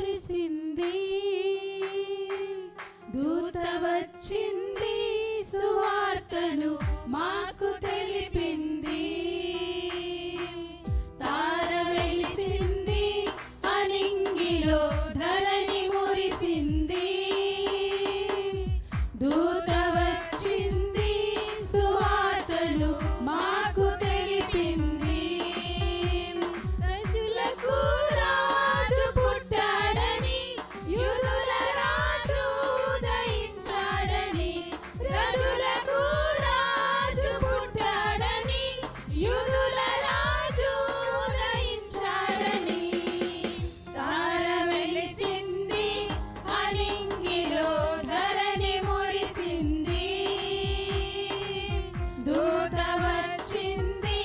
మురిసింది. దూత వచ్చింది, సువార్తను మాకు తెలిపింది. తార వెలిసింది, అనింగిలో ధరణి మురిసింది. దూత వచ్చింది, సువార్తను మాకు తెలిపింది. ప్రజలకు రాజు పుట్టాడని, యూదుల రాజు ఉదయించాడని. ప్రజలకు రాజు పుట్టాడని, యూదుల రాజు ఉదయించాడని. తార వెలిసింది, అనింగిలో ధరణి మురిసింది. దూత వచ్చింది,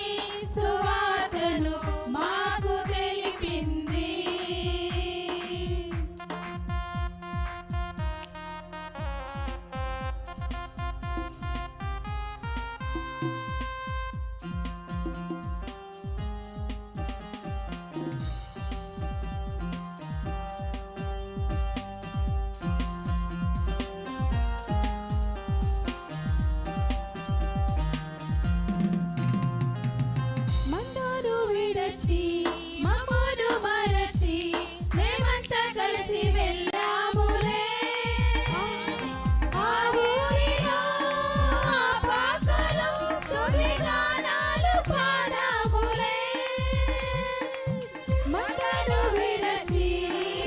సువార్తను మాకు తెలిపింది. మందును విడచి మమ్మును మరచి మేమంతా కలిసి వెళ్ళాములే. ఆ ఊరిలో ఆ పాకలో స్తుతిగానాలు పాడాములే. మందును విడచి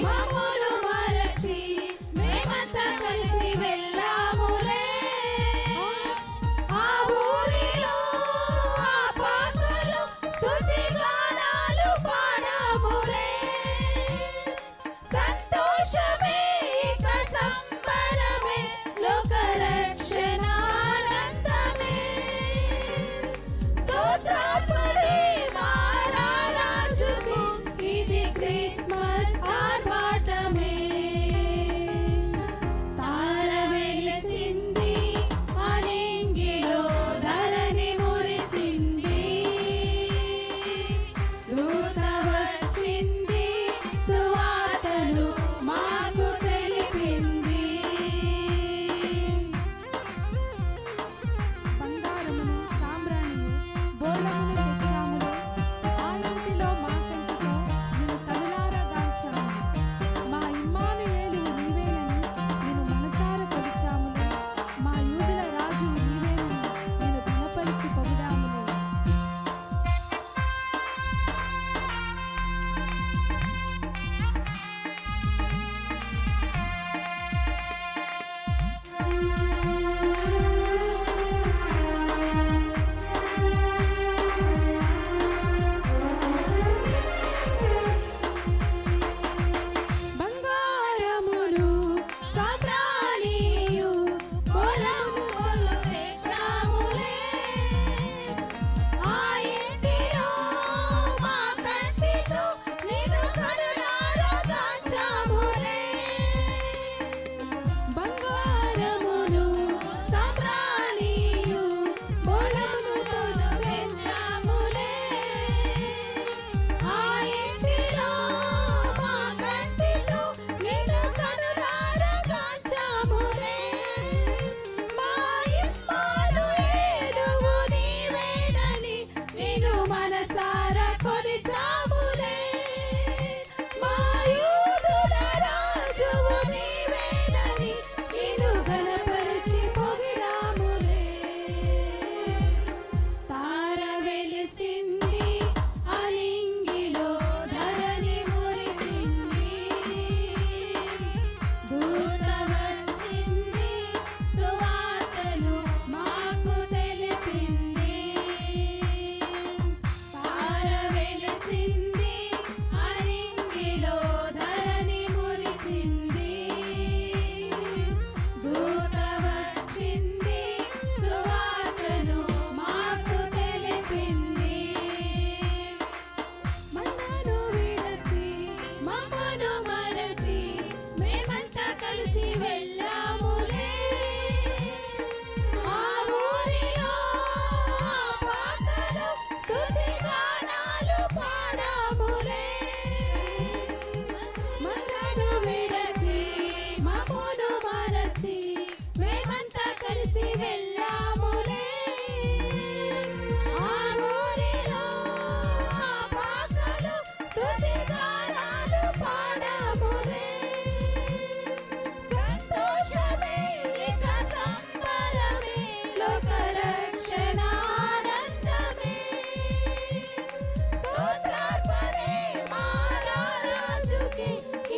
మమ్మును మరచి మేమంతా కలిసి వెళ్ళాములే. ఆ ఊరిలో ఆ పాకలో స్తుతిగానాలు పాడాములే. సంతోషమే ఇక సంబరమే, లోక రక్షణ ఆనందమే. స్తోత్రార్పణే మా రారాజుకు, ఇది క్రిస్మస్ ఆర్భాటమే. తార వెలిసింది, అనింగిలో ధరణి మురిసింది. దూత వచ్చింది, సువార్తను మాకు తెలిపింది. బంగారమును సాంబ్రాణియు బోళమును తెచ్చాములే. ఆ ఇంటిలో మా కంటితో నిన్ను కనులారా గాంచాము.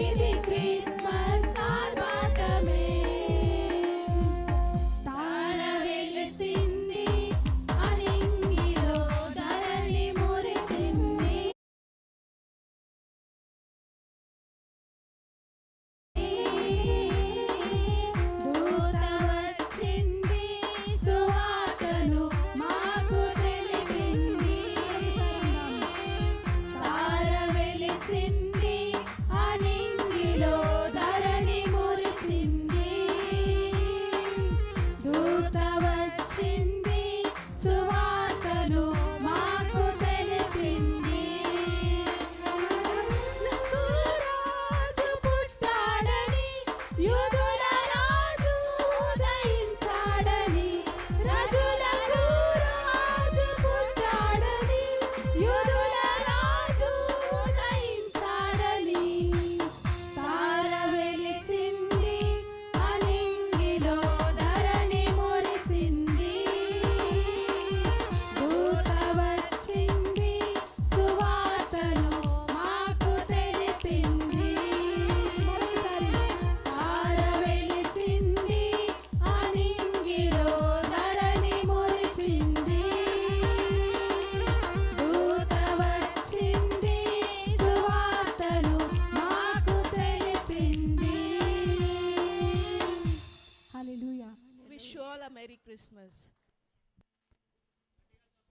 ఇది క్రిస్మస్ ఆర్భాటమే. తార వెలిసింది అనింగిలో ధరణి మురిసింది. దూత వచ్చింది సువార్తను మాకు తెలిపింది. తార వెలిసింది అనింగిలో ధరణి మురిసింది. దూత వచ్చింది సువార్తను మాకు తెలిపింది. రాజు పుట్టాడని యూదుల రాజు ఉదయించాడని. రాజులకు రాజు పుట్టాడని యూదుల రాజు ఉదయించాడని. తార వెలిసింది అనింగిలో ధరణి మురిసింది. దూత వచ్చింది సువార్తను మాకు తెలిపింది. తార వెలిసింది అనింగిలో ధరణి మురిసింది. దూత వచ్చింది సువార్తను మాకు తెలిపింది. హల్లెలూయా. Wish you all a Merry Christmas.